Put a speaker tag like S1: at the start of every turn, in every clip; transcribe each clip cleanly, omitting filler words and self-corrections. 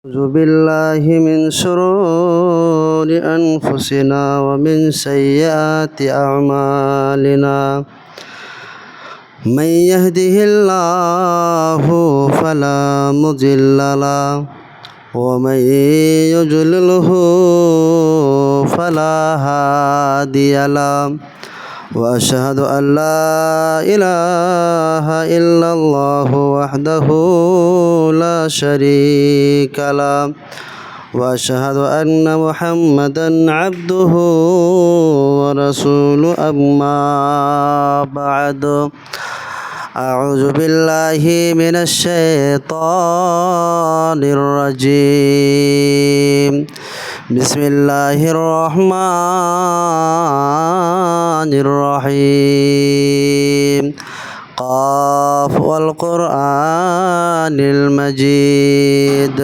S1: أعوذ بالله من شرور أنفسنا ومن سيئات أعمالنا من يهده الله فلا مضل له ومن يضلله فلا هادي له وأشهد أن لا إله إلا الله وحده لا شريك له وأشهد أن محمدا عبده ورسوله أما بعد أعوذ بالله من الشيطان الرجيم بسم الله الرحمن الرحيم قاف والقرآن المجيد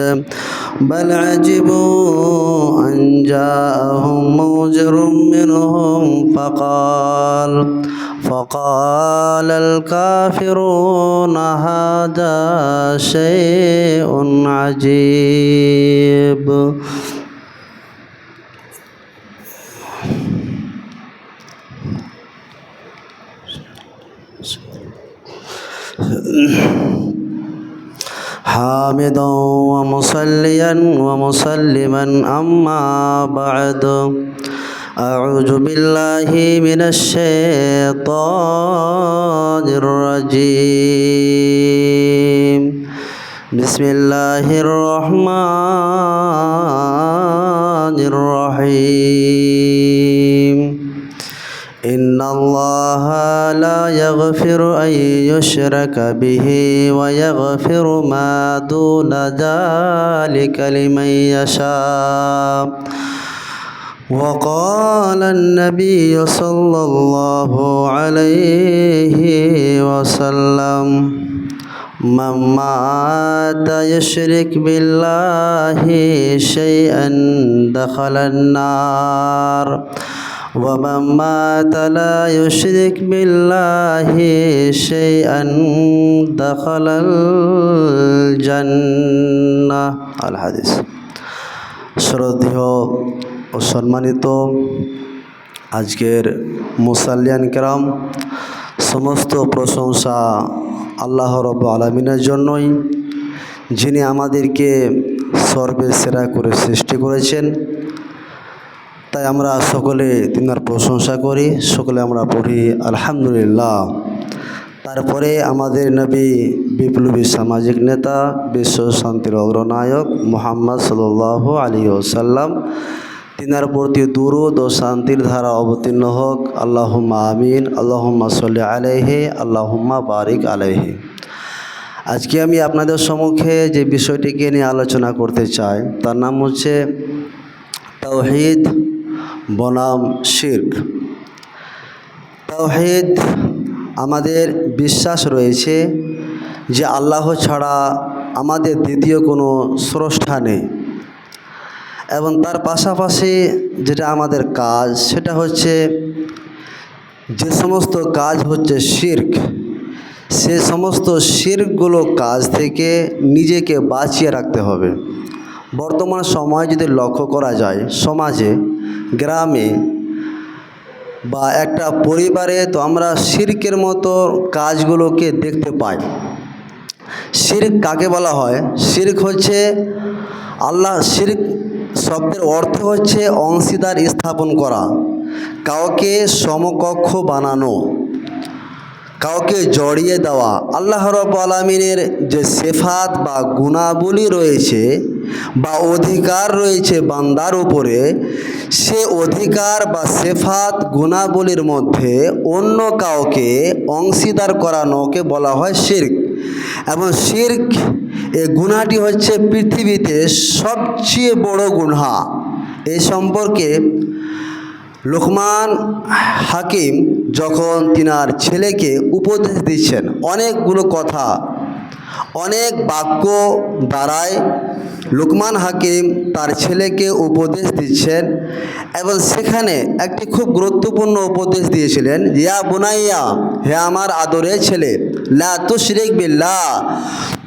S1: بل عجبوا أن جاءهم منذر منهم فقال الكافرون هذا شيء عجيب حامدا ومصليا ومسلما أما بعد أعوذ بالله من الشيطان الرجيم بسم الله الرحمن الرحيم إن الله لا يغفر أن يشرك به ويغفر ما دون ذلك لمن يشاء وقال النبي صلى الله عليه وسلم من مات يشرك بالله شيئا دخل النار ومن مات لا يشرك بالله شيئا دخل الجنة الحديث শ্রদ্ধেয় ও সম্মানিত আজকের মুসাল্লিয়ান কেরাম, সমস্ত প্রশংসা আল্লাহ রাব্বুল আলামিনের জন্যই, যিনি আমাদেরকে সর্বসেরা করে সৃষ্টি করেছেন। তাই আমরা সকলে তিনার প্রশংসা করি, সকলে আমরা পড়ি আলহামদুলিল্লাহ। তারপরে আমাদের নবী, বিপ্লবী সামাজিক নেতা, বিশ্ব শান্তির অগ্রনায়ক মুহাম্মদ সাল্লাল্লাহু আলাইহি ওয়াসাল্লাম, তিনার প্রতি দুরূদ ও শান্তির ধারা অবতীর্ণ হোক। আল্লাহুম্মা আমিন। আল্লাহুম্মা সাল্লি আলাইহি, আল্লাহুম্মা বারিক আলাইহি। আজকে আমি আপনাদের সম্মুখে যে বিষয়টিকে নিয়ে আলোচনা করতে চাই, তার নাম হচ্ছে তাওহীদ বনাম শিরক। তাওহীদ, আমাদের বিশ্বাস রয়েছে যে আল্লাহ ছাড়া আমাদের দ্বিতীয় কোনো স্রষ্টা নেই, এবং তার পাশাপাশি যেটা আমাদের কাজ, সেটা হচ্ছে যে সমস্ত কাজ হচ্ছে শিরক, সে সমস্ত শিরকগুলো কাজ থেকে নিজেকে বাঁচিয়ে রাখতে হবে। বর্তমান সময় যদি লক্ষ্য করা যায়, সমাজে, গ্রামে বা একটা পরিবারে, তো আমরা শিরকের মতো কাজগুলোকে দেখতে পাই। শিরক কাকে বলা হয়? শিরক হচ্ছে শিরক শব্দের অর্থ হচ্ছে অংশীদার স্থাপন করা, কাউকে সমকক্ষ বানানো, কাউকে জড়িয়ে দেওয়া। আল্লাহ রাব্বুল আলামিনের যে সিফাত বা গুণাবলী রয়েছে বা অধিকার রয়েছে বান্দার উপরে, সে অধিকার বা সিফাত গুণাবলীর মধ্যে অন্য কাউকে অংশীদার করানোকে বলা হয় শিরক। এবং শিরক, এই গুনাহটি হচ্ছে পৃথিবীতে সবচেয়ে বড় গুনাহ। এই সম্পর্কে লোকমান হাকিম যখন তিনার ছেলেকে উপদেশ দিচ্ছেন, অনেকগুলো কথা, অনেক বাক্য দ্বারায় লোকমান হাকিম তার ছেলেকে উপদেশ দিচ্ছেন, এবং সেখানে একটি খুব গুরুত্বপূর্ণ উপদেশ দিয়েছিলেন। ইয়া বুনাইয়া, হে আমার আদরের ছেলে, লা তুশরিক বিল্লাহ,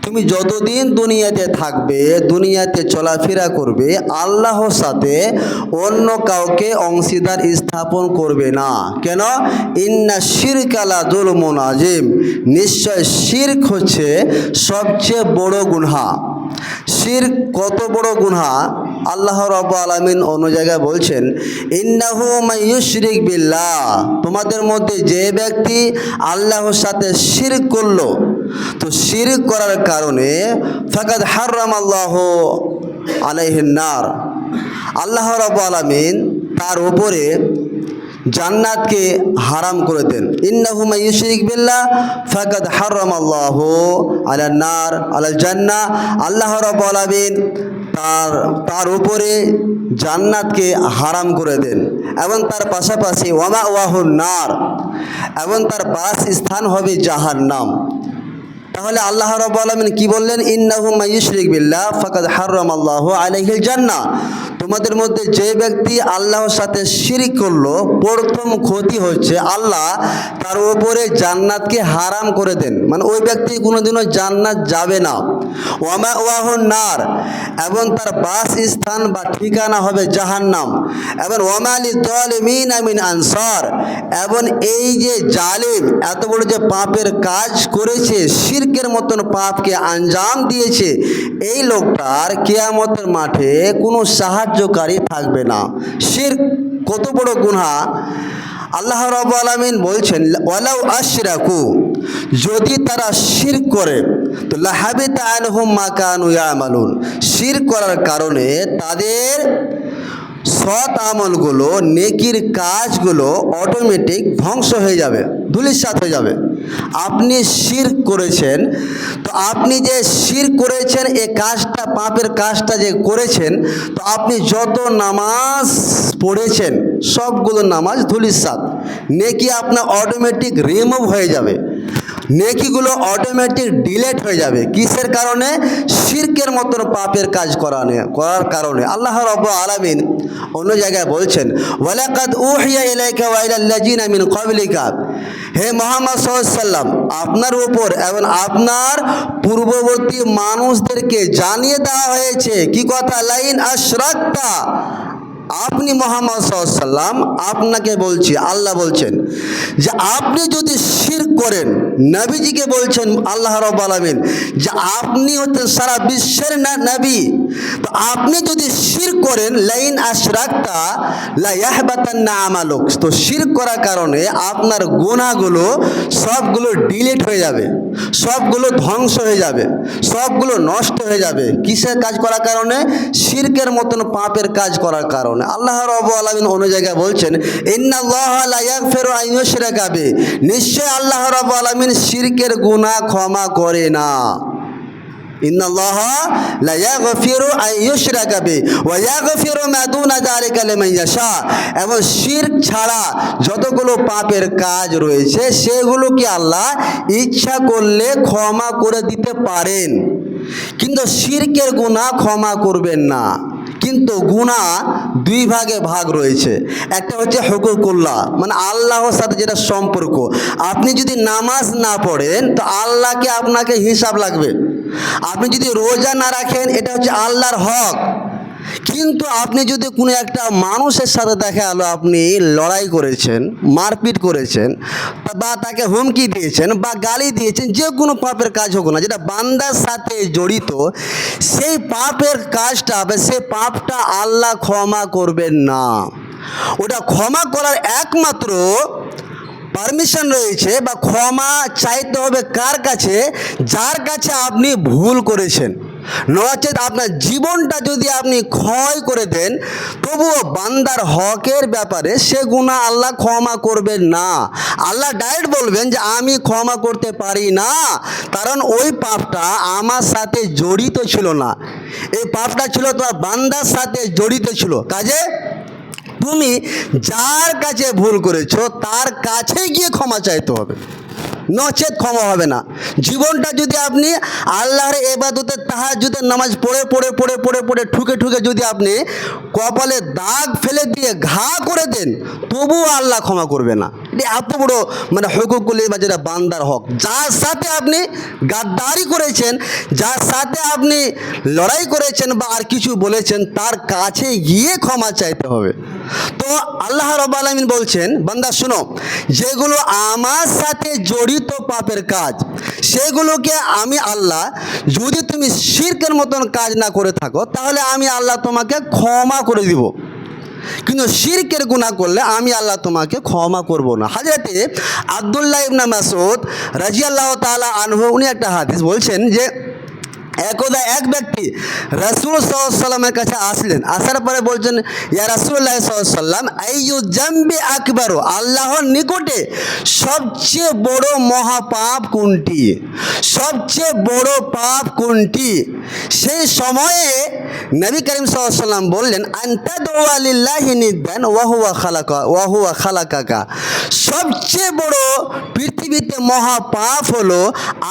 S1: তুমি যতদিন দুনিয়াতে থাকবে, দুনিয়াতে চলাফেরা করবে, আল্লাহর সাথে অন্য কাউকে অংশীদার স্থাপন করবে না। কেন? ইন্না শিরকা লা যুলমুন আযীম, নিশ্চয় শিরক হচ্ছে সবচেয়ে বড় গুনাহ। শিরক কত বড় গুনাহ? আল্লাহ রাব্বুল আলামিন অন্য জায়গায় বলছেন, ইন্নাহু মাইয়ুশরিক বিল্লাহ, তোমাদের মধ্যে যে ব্যক্তি আল্লাহর সাথে শিরক করলো, তো শিরক করার কারণে ফাকাদ হারামাল্লাহু আলাইহিন নার, আল্লাহ রাব্বুল আলামিন তার উপরে জান্নাতকে হারাম করে দেন। ইন্নাহু মাইয়ুশরিক বিল্লাহ ফাকাদ হারামাল্লাহু আলান নার আলাল জান্নাহ, আল্লাহ রাব্বুল আলামিন তার উপরে জান্নাতকে হারাম করে দেন। এবং তার পাশাপাশি ওয়ামাওয়াহুন নার, এবং তার বাসস্থান হবে জাহান্নাম। তাহলে আল্লাহ রাব্বুল আলামিন কি বললেন? ইন্নাহু মাইয়ুশরিক বিল্লাহ ফাকাদ হারামাল্লাহু আলাইহিল জান্নাহ, তোমাদের মধ্যে যে ব্যক্তি আল্লাহর সাথে শিরক করলো, প্রথম ক্ষতি হচ্ছে আল্লাহ তার উপরে জান্নাতকে হারাম করে দেন, মানে ওই ব্যক্তি কোনোদিনও জান্নাত যাবে না। ওয়ামাওয়াহুন নার, এবং তার বাসস্থান বা ঠিকানা হবে জাহান্নাম। এবং ওয়ামা লিয-যালিমিনা মিন আনসার, এবং এই যে জালিম এত বড় যে পাপের কাজ করেছে, শিরকের মতন পাপকে আঞ্জাম দিয়েছে, এই লোকটার কিয়ামতের মাঠে কোনো সাহায্যকারী থাকবে না। শিরক কত বড় গুনাহ! আল্লাহ রাব্বুল আলামিন বলছেন, ওয়ালাউ আশরাকু, যদি তারা শিরক করে তো লাহাবিতা আনহুম মা কানু ইয়ামালুন, শিরক করার কারণে তাদের সৎ আমলগুলো, নেকির কাজগুলো অটোমেটিক ধ্বংস হয়ে যাবে, ধূলিসাৎ হয়ে যাবে। আপনি শিরক করেছেন, তো আপনি যে শিরক করেছেন, এই কাজটা, পাপের কাজটা যে করেছেন, তো আপনি যত নামাজ পড়েছেন সবগুলো নামাজ ধূলিসাৎ, নেকি আপনার অটোমেটিক রিমুভ হয়ে যাবে, নেকিগুলো অটোমেটিক ডিলেট হয়ে যাবে। কিসের কারণে? শিরকের মতন পাপের কাজ করার কারণে। আল্লাহ রাব্বুল আলামিন অন্য জায়গায় বলছেন, ওয়ালাকাদ উহিয়া ইলাইকা ওয়া ইলাল্লাযিনা মিন ক্বাবলিকা, হে মুহাম্মদ সাল্লাল্লাহু আলাইহি ওয়াসাল্লাম, আপনার উপর এবং আপনার পূর্ববর্তী মানুষদেরকে জানিয়ে দেওয়া হয়েছে কি কথা? লাইন আশরাকতা, আপনি মুহাম্মদ সাল্লাল্লাহু আলাইহি ওয়াসাল্লাম, আপনাকে বলছি, আল্লাহ বলছেন যে আপনি যদি শিরক করেন, নবীজিকে বলছেন আল্লাহ রাব্বুল আলামিন যে আপনি হচ্ছেন সারা বিশ্বের নবী, তো আপনি যদি শিরক করেন, লাইন আশরাকতা লা ইয়াহবাতান্না আমালুক, তো শিরক করার কারণে আপনার গুনাহগুলো সবগুলো ডিলিট হয়ে যাবে, সবগুলো ধ্বংস হয়ে যাবে, সবগুলো নষ্ট হয়ে যাবে। কিসের কাজ করার কারণে? শিরকের মতন পাপের কাজ করার কারণে। আল্লাহ রাব্বুল আলামিন অন্য জায়গায় বলছেন, ইন্নাল্লাহা লা ইয়াগফিরু আন ইউশরাকা বিহি, নিশ্চয় আল্লাহ রাব্বুল আলামিন শিরকের গুনাহ ক্ষমা করে না। ইন্নাল্লাহা লা ইয়াগফিরু আন ইউশরাকা বিহি ওয়া ইয়াগফিরু মা দুনা যালিকা লিমান ইয়াশা, এবং শিরক ছাড়া যতগুলো পাপের কাজ রয়েছে সেগুলোকে আল্লাহ ইচ্ছা করলে ক্ষমা করে দিতে পারেন, কিন্তু শিরকের গুনাহ ক্ষমা করবেন না। কিন্তু গুনাহ দুই ভাগে ভাগ রয়েছে। একটা হচ্ছে হুকুকুল্লাহ, মানে আল্লাহর সাথে যেটা সম্পর্ক। আপনি যদি নামাজ না পড়েন তো আল্লাহকে আপনাকে হিসাব লাগবে। আপনি যদি রোজা না রাখেন, এটা হচ্ছে আল্লাহর হক। কিন্তু আপনি যদি কোনো একটা মানুষের সাথে দেখা গেলো আপনি লড়াই করেছেন, মারপিট করেছেন, বা তাকে হুমকি দিয়েছেন বা গালি দিয়েছেন, যে কোনো পাপের কাজ হোক না, যেটা বান্দার সাথে জড়িত, সেই পাপের কাজটা বা সেই পাপটা আল্লাহ ক্ষমা করবেন না। ওটা ক্ষমা করার একমাত্র পারমিশন রয়েছে বা ক্ষমা চাইতে হবে কার কাছে? যার কাছে আপনি ভুল করেছেন। নচেত আপনার জীবনটা যদি আপনি ক্ষয় করে দেন, তবুও বান্দার হকের ব্যাপারে সে গুনাহ আল্লাহ ক্ষমা করবেন না। আল্লাহ ডাইরেক্ট বলবেন যে আমি ক্ষমা করতে পারি না, কারণ ওই পাপটা আমার সাথে জড়িত ছিল না, এই পাপটা ছিল তোমার বান্দার সাথে জড়িত ছিল। কাজে তুমি যার কাছে ভুল করেছো তার কাছে গিয়ে ক্ষমা চাইতে হবে। নচেত ক্ষমা হবে না। জীবনটা যদি আপনি আল্লাহর ইবাদতে তাহাজ্জুদের নামাজ পড়ে পড়ে পড়ে পড়ে পড়ে ঠুকে ঠুকে যদি আপনি কপালে দাগ ফেলে দিয়ে ঘা করে দেন, তবুও আল্লাহ ক্ষমা করবে না। এটা এত বড় মানে হুকুকুল ইবাদ, যেটা বান্দার হক। যার সাথে আপনি গাদ্দারি করেছেন, যার সাথে আপনি লড়াই করেছেন বা আর কিছু বলেছেন, তার কাছে গিয়ে ক্ষমা চাইতে হবে। তো আল্লাহ রাব্বুল আলামিন বলছেন, বান্দা শুনো, যেগুলো আমার সাথে জড়িত পাপের কাজ, সেগুলোকে আমি আল্লাহ, যদি তুমি শিরকের মতন কাজ না করে থাকো, তাহলে আমি আল্লাহ তোমাকে ক্ষমা করে দিব। কিন্তু শিরকের গুনাহ করলে আমি আল্লাহ তোমাকে ক্ষমা করব না। হযরতে আব্দুল্লাহ ইবনে মাসউদ রাদিয়াল্লাহু তাআলা আনহু, উনি একটা হাদিস বলছেন যে একদা এক ব্যক্তি রাসূল সাল্লাল্লাহু আলাইহি সাল্লামের কাছে আসলেন। আসার পরে বলছেন, ইয়া রাসূলুল্লাহ সাল্লাল্লাহু আলাইহি সাল্লাম, আইয়ু জামবি আকবারু, আল্লাহর নিকটে সবচেয়ে বড় মহাপাপ কোনটি, সবচেয়ে বড় পাপ কোনটি? সেই সময়ে নবী করিম সাল্লাল্লাহু আলাইহি সাল্লাম বললেন, আনতা দুআ লিল্লাহি নিদ্দান ওয়া হুয়া খালাকাকা, সবচেয়ে বড় পৃথিবীতে মহাপাপ হলো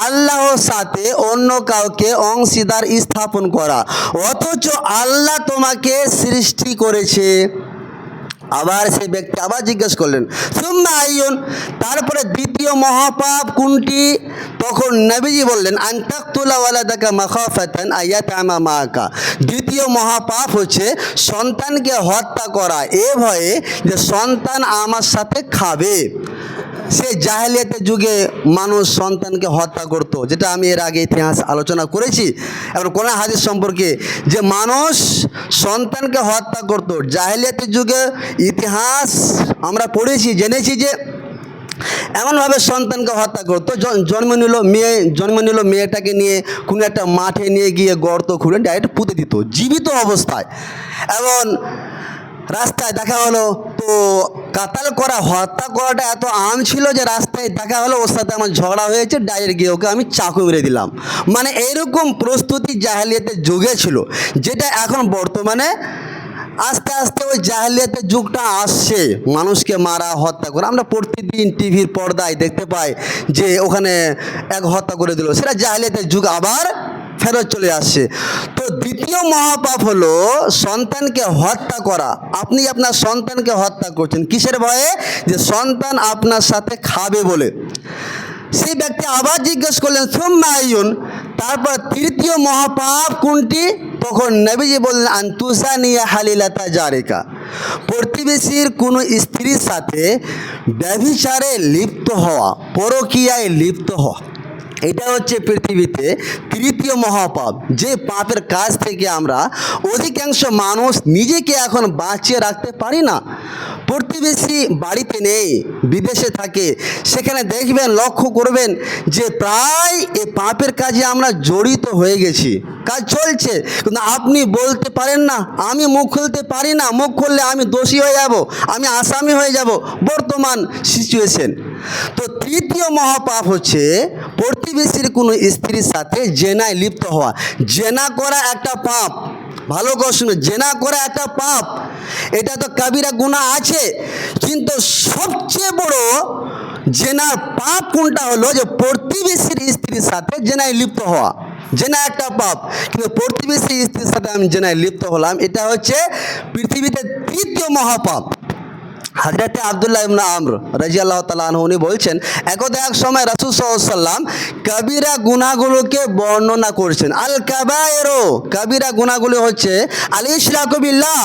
S1: আল্লাহর সাথে অন্য কাউকে অংশীদার স্থাপন করা, অথচ আল্লাহ তোমাকে সৃষ্টি করেছে। আবার সেই ব্যক্তি আবার জিজ্ঞেস করলেন, সুম্মা আইয়ুন, তারপরে দ্বিতীয় মহাপাপ কোনটি? তখন নবীজি বললেন, আন তাকতুলা ওয়ালাদাকা মাখাফাতান আয়াতামা মাকা, দ্বিতীয় মহাপাপ হচ্ছে সন্তানকে হত্যা করা এ ভয়ে যে সন্তান আমার সাথে খাবে। সে জাহেলিয়াতের যুগে মানুষ সন্তানকে হত্যা করত, যেটা আমি এর আগে ইতিহাস আলোচনা করেছি। এবং কোরআন হাদিস সম্পর্কে যে মানুষ সন্তানকে হত্যা করত, জাহেলিয়াতের যুগে ইতিহাস আমরা পড়েছি, জেনেছি যে এমনভাবে সন্তানকে হত্যা করতো, জন্ম নিল মেয়েটাকে নিয়ে কোনো একটা মাঠে নিয়ে গিয়ে গর্ত খুঁড়ে ডাইরেক্ট পুঁতে দিত জীবিত অবস্থায়। এবং রাস্তায় দেখা হলো, তো কাতাল করা, হত্যা করাটা এত আম ছিল যে রাস্তায় দেখা হলো ওর সাথে আমার ঝগড়া হয়েছে, ডাইরেক্ট গিয়ে ওকে আমি চাকু মেরে দিলাম। মানে এইরকম প্রস্তুতি জাহেলিয়াতের যুগে ছিল, যেটা এখন বর্তমানে আস্তে আস্তে ওই জাহেলিয়াতের যুগটা আসছে, মানুষকে মারা হত্যা করা। আমরা প্রতিদিন টিভির পর্দায় দেখতে পাই যে ওখানে এক হত্যা করে দিল, সেটা জাহেলিয়াতের যুগ আবার ফেরত চলে আসছে। তো দ্বিতীয় মহাপাপ হলো সন্তানকে হত্যা করা। আপনি আপনার সন্তানকে হত্যা করছেন কিসের ভয়ে? যে সন্তান আপনার সাথে খাবে বলে। সেই ব্যক্তি আবার জিজ্ঞেস করলেন, সুম্মা আইয়ুন, তারপর তৃতীয় মহাপাপ কোনটি? তখন নবীজি বললেন, আনতুসানিয়া হালিলাতা জারিকা, প্রতিবেশীর কোনো স্ত্রীর সাথে ব্যভিচারে লিপ্ত হওয়া, পরকীয়ায় লিপ্ত হওয়া, এটা হচ্ছে পৃথিবীতে তৃতীয় মহাপাপ। যে পাপের কাজ থেকে আমরা অধিকাংশ মানুষ নিজেকে এখন বাঁচিয়ে রাখতে পারি না। প্রতিবেশী বাড়িতে নেই, বিদেশে থাকে, সেখানে দেখবেন, লক্ষ্য করবেন যে প্রায় এই পাপের কাজে আমরা জড়িত হয়ে গেছি। কাজ চলছে কিন্তু আপনি বলতে পারেন না, আমি মুখ খুলতে পারি না, মুখ খুললে আমি দোষী হয়ে যাব, আমি আসামি হয়ে যাব, বর্তমান সিচুয়েশন। তো তৃতীয় মহাপাপ হচ্ছে প্রতিবেশীর কোনো স্ত্রীর সাথে জেনায় লিপ্ত হওয়া। জেনা করা একটা পাপ, ভালো করে শুনে, জেনা করা একটা পাপ। এটা তো কাবিরা গুনাহ আছে, কিন্তু সবচেয়ে বড় জেনার পাপ কোনটা হলো? যে প্রতিবেশীর স্ত্রীর সাথে জেনায় লিপ্ত হওয়া। জেনা একটা পাপ, কিন্তু প্রতিবেশী স্ত্রীর সাথে আমি জেনায় লিপ্ত হলাম, এটা হচ্ছে পৃথিবীতে তৃতীয় মহাপাপ। হযরত আব্দুল্লাহ ইবনে আমর রাদিয়াল্লাহু তাআলা আনহু উনি বলছেন, একদা এক সময় রাসূল সাল্লাল্লাহু আলাইহি ওয়াসাল্লাম কবিরা গুনাহগুলোকে বর্ণনা করছেন। আল কাবায়েরু, কবিরা গুনাহগুলো হচ্ছে আল ইশরাকু বিল্লাহ,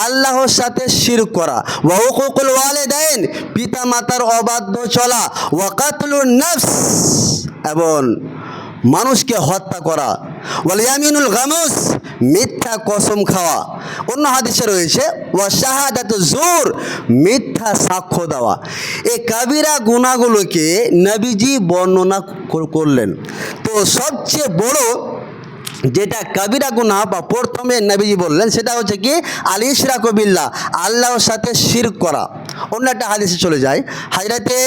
S1: আল্লাহর সাথে শিরক করা, ওয়া হুকুকুল ওয়ালিদাইন, পিতা মাতার অবাধ্য চলা, ওয়া কাতলুন নফস, এবং মানুষকে হত্যা করা, ওয়াল ইয়ামিনুল গামুস, মিথ্যা কসম খাওয়া। অন্য হাদিসে রয়েছে ওয়া শাহাদাতু জুর, মিথ্যা সাক্ষ্য দেওয়া। এই কাবিরা গুনাহগুলোকে নবীজি বর্ণনা করলেন। তো সবচেয়ে বড় যেটা কাবিরা গুনাহ বা প্রথমে নবীজি বললেন, সেটা হচ্ছে কি? আল ইশরাকু বিল্লাহ, আল্লাহর সাথে শিরক করা। অন্য একটা হাদিসে চলে যায়, হযরতে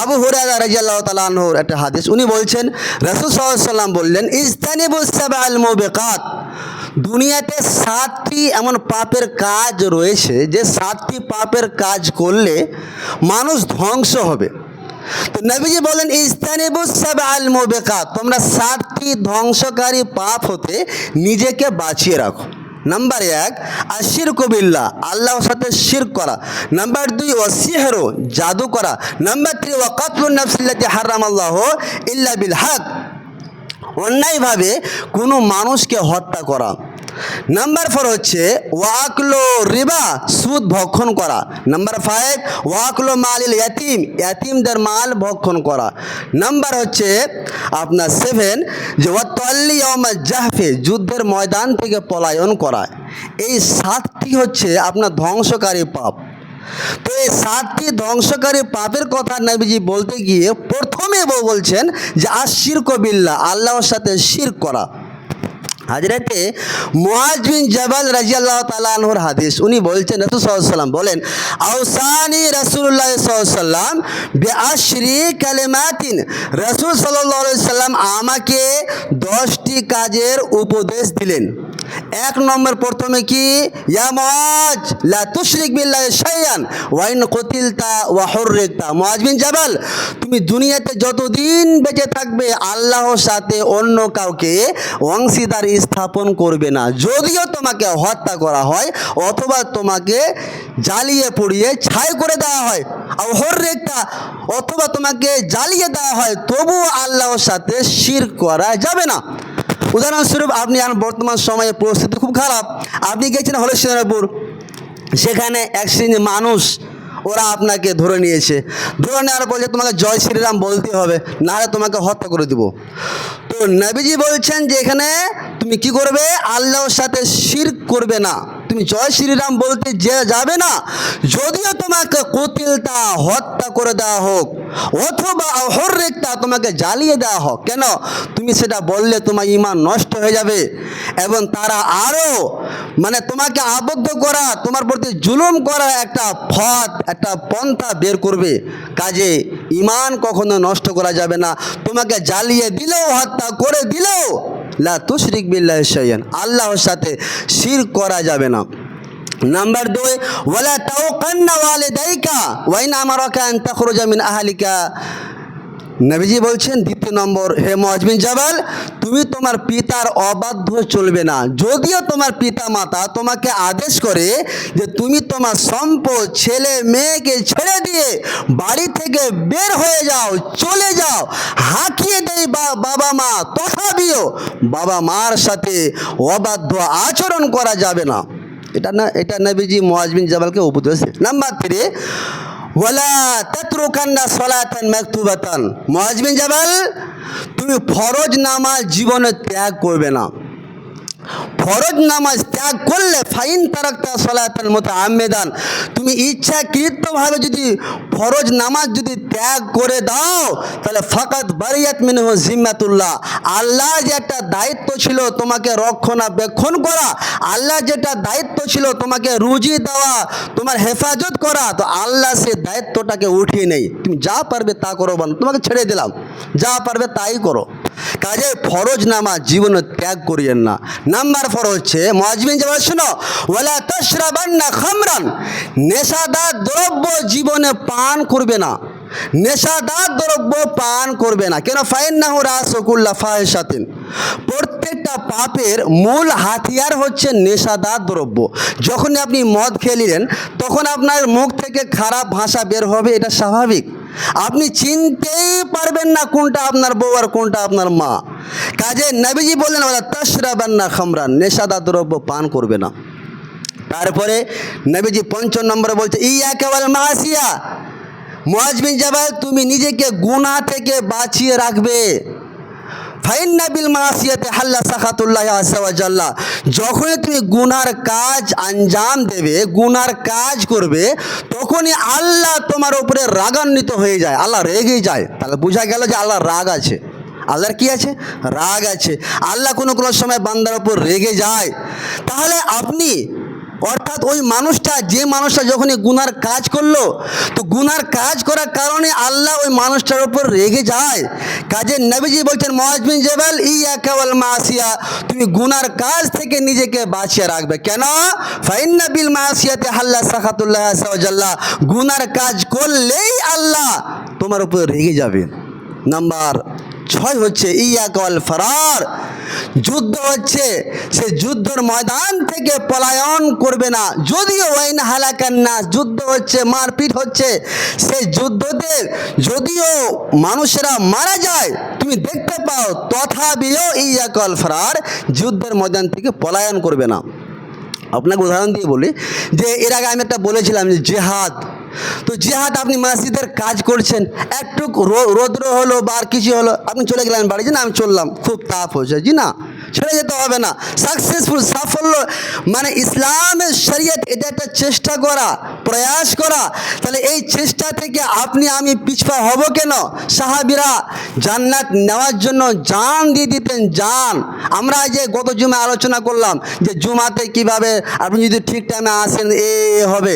S1: আবু হুরায়রা রাদিয়াল্লাহু তাআলা আনহুর একটা হাদিস, উনি বলছেন রাসূল সাল্লাল্লাহু আলাইহি ওয়াসাল্লাম বললেন, ইজতানিবুস সাবআল মুবিকাত, দুনিয়াতে 7টি এমন পাপের কাজ রয়েছে যে 7টি পাপের কাজ করলে মানুষ ধ্বংস হবে। তো নবীজি বলেন ইজতানিবুস সাবআল মুবিকাত, তোমরা 7টি ধ্বংসকারী পাপ হতে নিজেকে বাঁচিয়ে রাখো। নাম্বার 1 আশিরকু বিল্লাহ, আল্লাহর সাথে শিরক করা। নাম্বার 2 ওয়াসিহরু, জাদু করা। নাম্বার 3 ওয়াকাতলুন নাফসিল্লাতি হারামাল্লাহু ইল্লা বিল হক, অন্যায়ভাবে কোনো মানুষকে হত্যা করা। নাম্বার 4 হচ্ছে ওয়াকলো রিবা, সুদ ভক্ষণ করা। নাম্বার 5 ওয়াকলো মালিল ইয়াতিম, ইয়াতিমদের মাল ভক্ষণ করা। নাম্বার হচ্ছে আপনার 7 যে ওয়াতাল্লি ইয়াউমা জাহফে, যুদ্ধের ময়দান থেকে পলায়ন করা। এই 7টি হচ্ছে আপনার ধ্বংসকারী পাপ। তো এই 7টি ধ্বংসকারী পাপের কথা নবীজি বলতে গিয়ে প্রথমে বলছেন যে আশিরকু বিল্লাহ, আল্লাহর সাথে শিরক করা। হাজরতে মুআজ বিন জাবাল রাদিয়াল্লাহু তাআলা আনহুর হাদিস, উনি বলছেন রাসূল সাল্লাল্লাহু আলাইহি ওয়াসাল্লাম বলেন আওসানি রাসূলুল্লাহ সাল্লাল্লাহু আলাইহি ওয়াসাল্লাম বিআশরি কালিমাতিন, রাসূল সাল্লাল্লাহু আলাইহি ওয়াসাল্লাম আমাকে 10টি কাজের উপদেশ দিলেন। 1 নম্বর প্রথমে কি, ইয়া মুআজ লা তুশরিক বিল্লাহি শাইআন ওয়া ইন কুতিলতা ওয়া হুররিকতা, মুআজ বিন জাবাল তুমি দুনিয়াতে যতদিন বেঁচে থাকবে আল্লাহর সাথে অন্য কাউকে অংশীদার স্থাপন করবে না, যদিও তোমাকে হত্যা করা হয় অথবা তোমাকে জ্বালিয়ে পুড়িয়ে ছাই করে দেওয়া হয়, আর হুররিকতা অথবা তোমাকে জ্বালিয়ে দেওয়া হয়, তবুও আল্লাহর সাথে শিরক করা যাবে না। উদাহরণস্বরূপ আপনি বর্তমান সময়ে পরিস্থিতি খুব খারাপ, আপনি গেছেন হলশিনারপুর, সেখানে এক শ্রেণীর মানুষ ওরা আপনাকে ধরে নিয়েছে, ধরে নেওয়ার পর যে তোমাকে জয় শ্রীরাম বলতে হবে, নাহলে তোমাকে হত্যা করে দিব। তো নবীজি বলছেন যে এখানে তুমি কি করবে, আল্লাহর সাথে শিরক করবে না, তুমি জয় শ্রীরাম বলতে যাবে না, যদিও তোমাকে কুতিলতা হত্যা করে দেওয়া হোক অথবা হুররিকতা তোমাকে জ্বালিয়ে দেওয়া হোক। কেন, তুমি সেটা বললে তোমার ঈমান নষ্ট হয়ে যাবে এবং তারা আরও তোমাকে আবদ্ধ করা, তোমার প্রতি জুলুম করা একটা পথ, একটা পন্থা বের করবে। কাজে ঈমান কখনো নষ্ট করা যাবে না, তোমাকে জ্বালিয়ে দিলেও হত্যা করে দিলেও লা তুশরিক বিল্লাহি শাইআন, আল্লাহর সাথে শিরক করা যাবে না। নাম্বার 2 ওয়ালা তাওকান্না ওয়ালিদাইকা ওয়া ইন আমারাকা আন তাখরুজা মিন আহলিকা, নবীজি বলছেন 2 নম্বর, হে মুআজ বিন জাবাল তুমি তোমার পিতার অবাধ্য চলবে না, যদিও তোমার পিতা মাতা তোমাকে আদেশ করে যে তুমি তোমার সম্পদ ছেলে মেয়েকে ছেড়ে দিয়ে বাড়ি থেকে বের হয়ে যাও, চলে যাও, হাঁকিয়ে দেয় বাবা মা, তথাপিও বাবা মার সাথে অবাধ্য আচরণ করা যাবে না। এটা নবীজি মুআজ বিন জাবালকে উপদেশ। নাম্বার 3 ওয়ালা তাতরুকান্না সালাতান মাকতুবাতান, মুআজ বিন জাবাল তুমি ফরজ নামাজ জীবনে ত্যাগ করবে না। ফরজ নামাজ ত্যাগ করলে ফাইন তারাকতা সালাতান মুতাআম্মিদান, তুমি ইচ্ছাকৃতভাবে যদি ফরজ নামাজ যদি ত্যাগ করে দাও তাহলে ফাকাত বারিয়াত মিনহু জিম্মাতুল্লাহ, আল্লাহ যে একটা দায়িত্ব ছিল তোমাকে রক্ষণাবেক্ষণ করা, আল্লাহ যেটা দায়িত্ব ছিল তোমাকে রুজি দেওয়া, তোমার হেফাজত করা, তো আল্লাহ সে দায়িত্বটাকে উঠিয়ে নেই। তুমি যা পারবে তা করো, তোমাকে ছেড়ে দিলাম, যা পারবে তাই করো। কাজে ফরজ নামাজ জীবনে ত্যাগ করিয়েন না। নাম্বার 4 হচ্ছে মুআজ বিন জাবাল শোনো, ওয়ালা তাশরাবান্না খামরান, নেশাদার দ্রব্য জীবনে পান করবে না, নেশাদার দ্রব্য পান করবে না। কেন, ফাইন্নাহু রাসু কুল্লা ফাহিশাতিন, প্রত্যেকটা পাপের মূল হাতিয়ার হচ্ছে নেশাদার দ্রব্য। যখন আপনি মদ খেয়ে নিলেন তখন আপনার মুখ থেকে খারাপ ভাষা বের হবে, এটা স্বাভাবিক, আপনি চিনতেই পারবেন না কোনটা আপনার বউ আর কোনটা আপনার মা। কাজে নবীজি বললেন ওয়ালা তাশরাবান্না খামরান, নেশাদার দ্রব্য পান করবে না। তারপরে নবীজি 5 নম্বরে বলছে ইয়াকা ওয়াল মাসিয়া, মুআজ বিন জাবাল তুমি নিজেকে গুনাহ থেকে বাঁচিয়ে রাখবে। ফাইন্না বিল মাসিয়াতি হাল্লা সাখাতুল্লাহি আযজা ওয়া জাল্লা, যখনই তুমি গুনার কাজ আঞ্জাম দেবে, গুনার কাজ করবে, তখনই আল্লাহ তোমার উপরে রাগান্বিত হয়ে যায়, আল্লাহ রেগে যায়। তাহলে বোঝা গেল যে আল্লাহর রাগ আছে। আল্লাহর কি আছে? রাগ আছে। আল্লাহ কোনো সময় বান্দার উপর রেগে যায়। তাহলে আপনি অর্থাৎ ওই মানুষটা, যে মানুষটা যখনই গুনার কাজ করলো, তো গুনার কাজ করার কারণে আল্লাহ ওই মানুষটার উপর রেগে যায়। কাজে নবীজি বলছেন মুআজ বিন জাবাল ইয়াকা ওয়াল মাসিয়া, তুমি গুনার কাজ থেকে নিজেকে বাঁচিয়ে রাখবে। কেন? ফাইন্না বিল মাসিয়াতি হাল্লা সাখাতুল্লাহি আযজা ওয়া জাল্লা, গুনার কাজ করলেই আল্লাহ তোমার উপর রেগে যাবে। নাম্বার 6 হচ্ছে ইয়াকাল ফারার, যুদ্ধ হচ্ছে, সে যুদ্ধের ময়দান থেকে পলায়ন করবে না। যদিও ওয়াইন হালাকান নাস, যুদ্ধ হচ্ছে, মারপিট হচ্ছে, সেই যুদ্ধতে যদিও মানুষেরা মারা যায় তুমি দেখতে পাও, তথাপিও ইয়াকাল ফারার, যুদ্ধের ময়দান থেকে পলায়ন করবে না। আপনাকে উদাহরণ দিয়ে বলি যে এর আগে আমি একটা বলেছিলাম যে জেহাদ, তো জেহাদ আপনি মসজিদের কাজ করছেন, একটু রৌদ্র হলো বা আর কিছু হলো, আপনি চলে গেলেন বাড়ি, যে না আমি চললাম, খুব তাপ হয়েছে, জি না, ছেড়ে যেতে হবে না। সাকসেসফুল, সাফল্য মানে ইসলামের শরীয়ত, এটা একটা চেষ্টা করা, প্রয়াস করা। তাহলে এই চেষ্টা থেকে আপনি আমি পিছপা হব কেন? সাহাবীরা জান্নাত নেওয়ার জন্য জান দিয়ে দিতেন, জান। আমরা যে গত জুমে আলোচনা করলাম যে জুমাতে কিভাবে আপনি যদি ঠিক টাইমে আসেন এ হবে,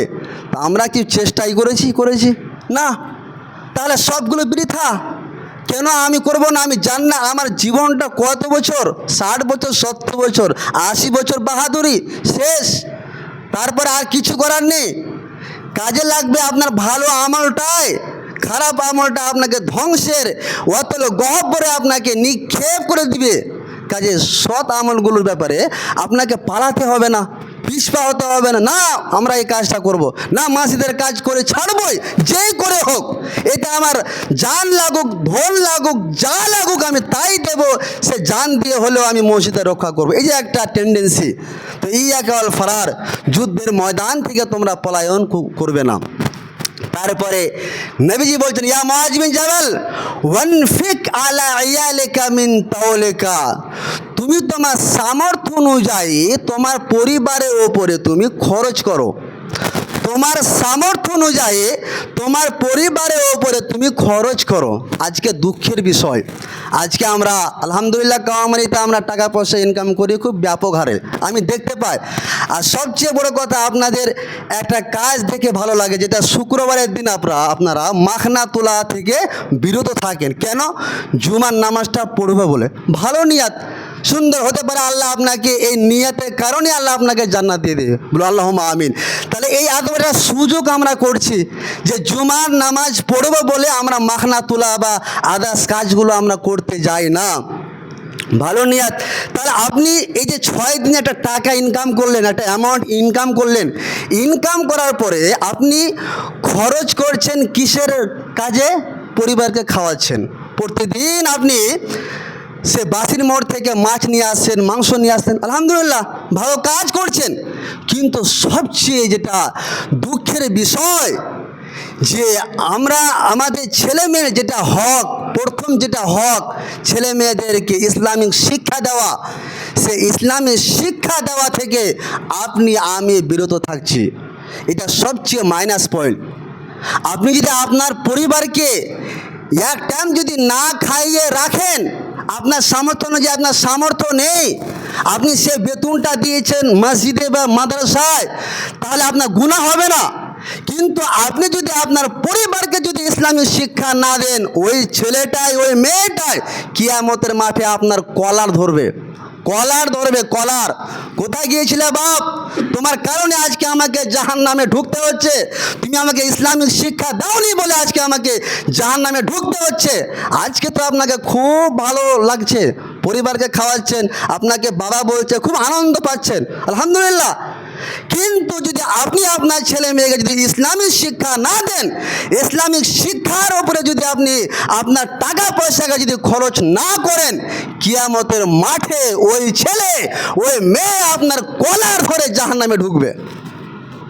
S1: তা আমরা কি চেষ্টাই করেছি না? তাহলে সবগুলো বৃথা। কেন আমি করব না? আমি জানি না আমার জীবনটা কত বছর, 60 বছর, 70 বছর, 80 বছর বাহাদুরি শেষ, তারপরে আর কিছু করার নেই। কাজে লাগবে আপনার ভালো আমলটাই, খারাপ আমলটা আপনাকে ধ্বংসের অতল গহ্বরে আপনাকে নিক্ষেপ করে দিবে। কাজে সৎ আমলগুলোর ব্যাপারে আপনাকে পালাতে হবে না, পিছপা হতে হবে না। না আমরা এই কাজটা করব না, মসজিদের কাজ করে ছাড়বই, যেই করে হোক, এটা আমার জান লাগুক, ধন লাগুক, যা লাগুক আমি তাই দেব, সে জান দিয়ে হলেও আমি মসজিদে রক্ষা করব। এই যে একটা টেন্ডেন্সি। তো ইয়াকাল ফারার, যুদ্ধের ময়দান থেকে তোমরা পলায়ন করবে না। তারপরে নবীজি বলছেন ইয়া মুআজ বিন জাবাল ওয়ানফিক আলা ইয়ালিকা মিন তাওলিকা, তুমি তোমার সামর্থ্য অনুযায়ী তোমার পরিবারের ওপরে তুমি খরচ করো। তোমার সামর্থ্য অনুযায়ী তোমার পরিবারের ওপরে তুমি খরচ করো। আজকে দুঃখের বিষয়, আজকে আমরা আলহামদুলিল্লাহ কামারিতে আমরা টাকা পয়সা ইনকাম করি খুব ব্যাপক হারে, আমি দেখতে পাই। আর সবচেয়ে বড় কথা, আপনাদের একটা কাজ দেখে ভালো লাগে, যেটা শুক্রবারের দিন আপনারা মাখনা তোলা থেকে বিরত থাকেন। কেন? জুমার নামাজটা পড়বে বলে। ভালো নিয়াত, সুন্দর হতে পারে, আল্লাহ আপনাকে এই নিয়তের কারণে আল্লাহ আপনাকে জান্নাত দিয়ে দেবে, বলো আল্লাহুম্মা আমিন। তাহলে এই এতটা সুযোগ আমরা করছি যে জুমার নামাজ পড়ব বলে আমরা মাখনা তোলা বা আদার্স কাজগুলো আমরা করতে যাই না। ভালো নিয়াত। তাহলে আপনি এই যে 6 দিনে একটা টাকা ইনকাম করলেন, একটা অ্যামাউন্ট ইনকাম করলেন, ইনকাম করার পরে আপনি খরচ করছেন কিসের কাজে? পরিবারকে খাওয়াচ্ছেন। প্রতিদিন আপনি সে বাসির মোড় থেকে মাছ নিয়ে আসছেন, মাংস নিয়ে আসছেন, আলহামদুলিল্লাহ ভালো কাজ করছেন। কিন্তু সবচেয়ে যেটা দুঃখের বিষয়, যে আমরা আমাদের ছেলে মেয়ের যেটা হক, প্রথম যেটা হক ছেলে মেয়েদেরকে ইসলামিক শিক্ষা দেওয়া, সে ইসলামিক শিক্ষা দেওয়া থেকে আপনি আমি বিরত থাকছি। এটা সবচেয়ে মাইনাস পয়েন্ট। আপনি যদি আপনার পরিবারকে এক টাইম যদি না খাইয়ে রাখেন, আপনার সামর্থ্য অনুযায়ী, আপনার সামর্থ্য নেই, আপনি সে বেতনটা দিয়েছেন মসজিদে বা মাদ্রাসায়, তাহলে আপনার গুনাহ হবে না। কিন্তু আপনি যদি আপনার পরিবারকে যদি ইসলামিক শিক্ষা না দেন, ওই ছেলেটাই ওই মেয়েটাই কিয়ামতের মাঠে আপনার কলার ধরবে, কলার। কোথায় গিয়েছিলে বাপ? তোমার কারণে আজকে আমাকে জাহান্নামে ঢুকতে হচ্ছে। তুমি আমাকে ইসলামিক শিক্ষা দাওনি বলে আজকে আমাকে জাহান্নামে ঢুকতে হচ্ছে। আজকে তো আপনাকে খুব ভালো লাগছে, পরিবারকে খাওয়াচ্ছেন, আপনাকে বাবা বলছে, খুব আনন্দ পাচ্ছেন, আলহামদুলিল্লাহ। কিন্তু যদি আপনি আপনার ছেলে মেয়েকে যদি ইসলামিক শিক্ষা না দেন, ইসলামিক শিক্ষার উপরে যদি আপনি আপনার টাকা পয়সাকে যদি খরচ না করেন, কিয়ামতের মাঠে ওই ছেলে ওই মেয়ে আপনার কলার ধরে জাহান্নামে ঢুকবে।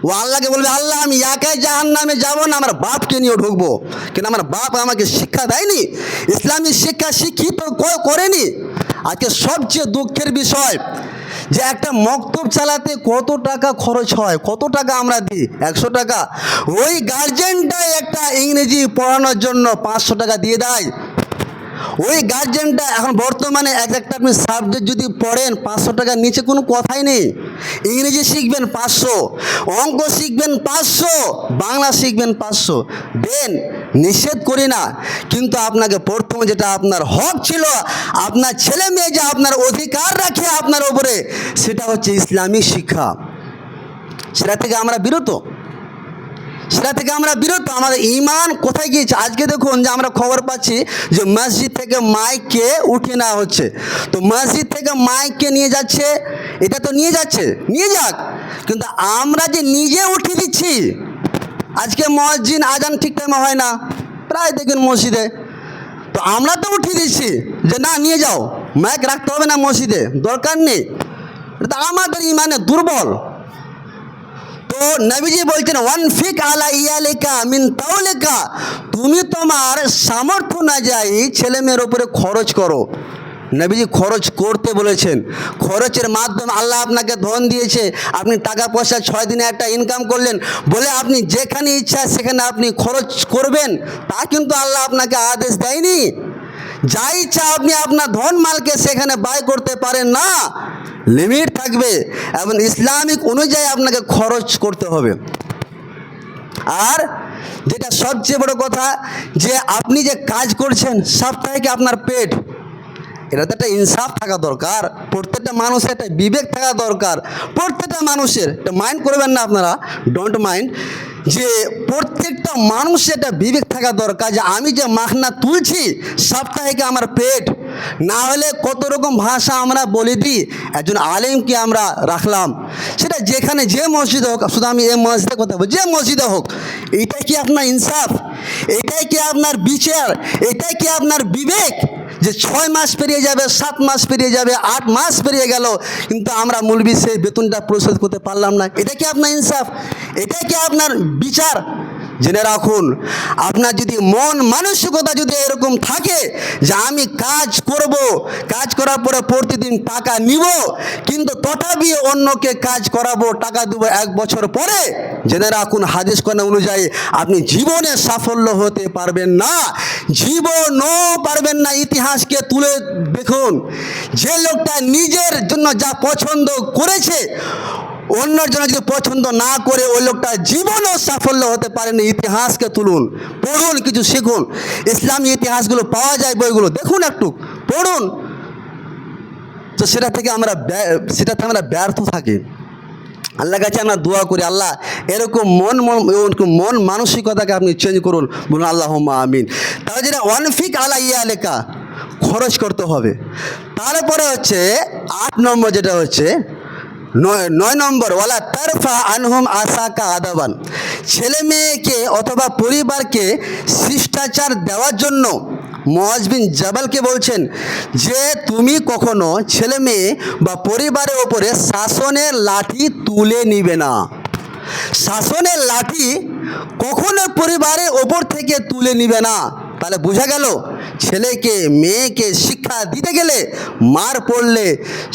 S1: ও আল্লাহকে বলবে, আল্লাহ আমি একাই জাহান্নামে যাব না, আমার বাপকে নিয়েও ঢুকবো, কিন্তু আমার বাপ আমাকে শিক্ষা দেয়নি, ইসলামিক শিক্ষা শিক্ষিত করেনি। আজকে সবচেয়ে দুঃখের বিষয় যে একটা মক্তব চালাতে কত টাকা খরচ হয়, কত টাকা আমরা দিই, 100 টাকা। ওই গার্জেনটাই একটা ইংরেজি পড়ানোর জন্য 500 টাকা দিয়ে দেয়। ওই গার্জেনটা এখন বর্তমানে একটা আপনি সাবজেক্ট যদি পড়েন 500 টাকার নিচে কোনো কথাই নেই। ইংরেজি শিখবেন 500, অঙ্ক শিখবেন 500, বাংলা শিখবেন 500। দেন, নিষেধ করি না, কিন্তু আপনাকে প্রথমে যেটা আপনার হক ছিল, আপনার ছেলে মেয়ে যে আপনার অধিকার রাখে আপনার ওপরে, সেটা হচ্ছে ইসলামিক শিক্ষা। সেটা থেকে আমরা বিরত। সেটা থেকে আমরা বিরত। আমাদের ঈমান কোথায় গিয়েছে? আজকে দেখুন যে আমরা খবর পাচ্ছি যে মসজিদ থেকে মাইককে উঠিয়ে নেওয়া হচ্ছে। তো মসজিদ থেকে মাইককে নিয়ে যাচ্ছে, এটা তো নিয়ে যাচ্ছে, নিয়ে যাক, কিন্তু আমরা যে নিজে উঠিয়ে দিচ্ছি। আজকে মুয়াজ্জিন আজান ঠিক টাইমে হয় না, প্রায় দেখুন মসজিদে, তো আমরা তো উঠিয়ে দিচ্ছি যে না নিয়ে যাও, মাইক রাখতে হবে না মসজিদে, দরকার নেই। এটা আমাদের ঈমানে দুর্বল। তো নবীজি বলছেন ওয়ানফিক আলা ইয়ালিকা মিন তাওলিকা, তুমি তোমার সামর্থ্য অনুযায়ী ছেলে মেয়ের উপরে খরচ করো। নবীজি খরচ করতে বলেছেন। খরচের মাধ্যমে আল্লাহ আপনাকে ধন দিয়েছে, আপনি টাকা পয়সা 6 দিনে একটা ইনকাম করলেন বলে আপনি যেখানে ইচ্ছা সেখানে আপনি খরচ করবেন, তা কিন্তু আল্লাহ আপনাকে আদেশ দেয়নি। যা ইচ্ছা আপনি আপনার ধন মালকে সেখানে ব্যয় করতে পারেন না, লিমিট থাকবে এবং ইসলামিক অনুযায়ী আপনাকে খরচ করতে হবে। আর যেটা সবচেয়ে বড় কথা, যে আপনি যে কাজ করছেন সাপ্তাহিক আপনার পেট, এটা তো একটা ইনসাফ থাকা দরকার। প্রত্যেকটা মানুষের একটা বিবেক থাকা দরকার। প্রত্যেকটা মানুষের একটা মাইন্ড করবেন না আপনারা, ডোন্ট মাইন্ড, যে প্রত্যেকটা মানুষের একটা বিবেক থাকা দরকার যে আমি যে মাখনা তুলছি সাপ্তাহিকে আমার পেট, না হলে কত রকম ভাষা আমরা বলে দিই। একজন আলেমকে আমরা রাখলাম, সেটা যেখানে যে মসজিদে হোক, শুধু আমি এই মসজিদের কথা বলছি, যে মসজিদে হোক, এইটাই কি আপনার ইনসাফ? এটাই কি আপনার বিচার? এটাই কি আপনার বিবেক? যে 6 মাস পেরিয়ে যাবে, 7 মাস পেরিয়ে যাবে, 8 মাস পেরিয়ে গেল, কিন্তু আমরা মৌলবি সেই বেতনটা পরিশোধ করতে পারলাম না। এটা কি আপনার ইনসাফ? এটা কি আপনার বিচার? জেনে রাখুন, আপনার যদি মন মানসিকতা যদি এরকম থাকে যে আমি কাজ করব, কাজ করার পরে প্রতিদিন টাকা নিব, কিন্তু তথাপি অন্যকে কাজ করাবো, টাকা দেবো 1 বছর পরে, জেনে রাখুন হাদিস কোরআন অনুযায়ী আপনি জীবনে সাফল্য হতে পারবেন না, জীবনও পারবেন না। ইতিহাসকে তুলে দেখুন, যে লোকটা নিজের জন্য যা পছন্দ করেছে, অন্যের জন্য যদি পছন্দ না করে ওই লোকটা জীবনেও সাফল্য হতে পারেনি। ইতিহাসকে তুলুন, পড়ুন, কিছু শিখুন। ইসলামী ইতিহাসগুলো পাওয়া যায়, বইগুলো দেখুন, একটু পড়ুন। তো সেটাতে আমরা ব্যর্থ থাকি। আল্লাহর কাছে আমরা দোয়া করি, আল্লাহ এরকম মন মানসিকতাকে আপনি চেঞ্জ করুন, বলুন আল্লাহুম্মা আমিন। তাহলে যেটা ওয়ানফিক আলা ইয়ালিকা, খরচ করতে হবে। তারপরে হচ্ছে 8 নম্বর, যেটা হচ্ছে 9 নম্বর, ওয়ালা তারফা আনহুম আসাকা আদাবান, ছেলে মেয়েকে অথবা পরিবারকে শিষ্টাচার দেওয়ার জন্য মুআজ বিন জাবালকে বলছেন যে তুমি কখনো ছেলে মেয়ে বা পরিবারের ওপরে শাসনের লাঠি তুলে নিবে না। শাসনের লাঠি কখনো পরিবারের ওপর থেকে তুলে নিবে না। তাহলে বোঝা গেল, ছেলেকে মেয়েকে শিক্ষা দিতে গেলে মার পড়লে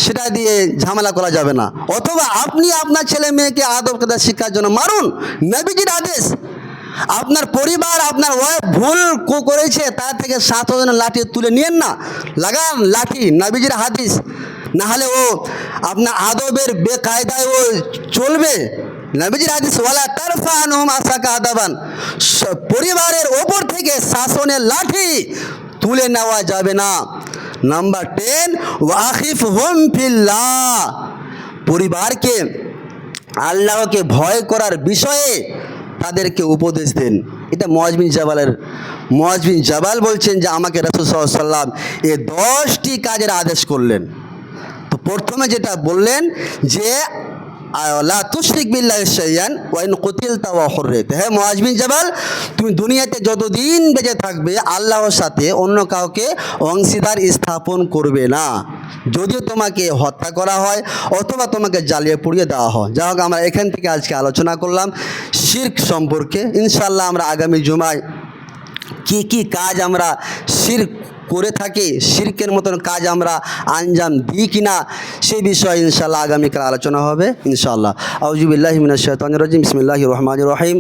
S1: সেটা দিয়ে ঝামেলা করা যাবে না। অথবা আপনি আপনার ছেলে মেয়েকে আদব কায়দা শিক্ষার জন্য মারুন, নবীজির আদেশ। আপনার পরিবার, আপনার ওয়াইফ ভুল করেছে, তার থেকে 7 জনের লাঠি তুলে নিয়েন না, লাগান লাঠি, নবীজির হাদিস। না হলে ও আপনার আদবের বেকায়দায় ও চলবে। নবীজির হাদিস, ওয়ালা তারফা আনহুম আসাকা আদাবান, পরিবারের ওপর থেকে শাসনের লাঠি তুলে নেওয়া যাবে না। নাম্বার 10, ওয়াখিফহুম ফিল্লাহ, পরিবারকে আল্লাহকে ভয় করার বিষয়ে তাদেরকে উপদেশ দেন। এটা মুআজ বিন জাবাল বলছেন যে আমাকে রাসূল সাল্লাল্লাহু আলাইহি ওয়াসাল্লাম এই 10টি কাজের আদেশ করলেন। তো প্রথমে যেটা বললেন যে লা তুশরিক বিল্লাহি শাইআন ওয়া ইন কুতিলতা ওয়া হুররিতা, হে মুআজ বিন জাবাল, তুমি দুনিয়াতে যতদিন বেঁচে থাকবে আল্লাহর সাথে অন্য কাউকে অংশীদার স্থাপন করবে না, যদিও তোমাকে হত্যা করা হয় অথবা তোমাকে জ্বালিয়ে পুড়িয়ে দেওয়া হয়। যাই হোক, আমরা এখান থেকে আজকে আলোচনা করলাম শিরক সম্পর্কে। ইনশাআল্লাহ আমরা আগামী জুমায় কি কাজ আমরা শিরক করে থাকি, শিরকের মতন কাজ আমরা আঞ্জাম দিই কিনা, সেই বিষয়ে ইনশাআল্লাহ আগামীকাল আলোচনা হবে ইনশাআল্লাহ। আউযু বিল্লাহি মিনাশ শাইতানির রাজিম, বিসমিল্লাহির রহমানির রহিম।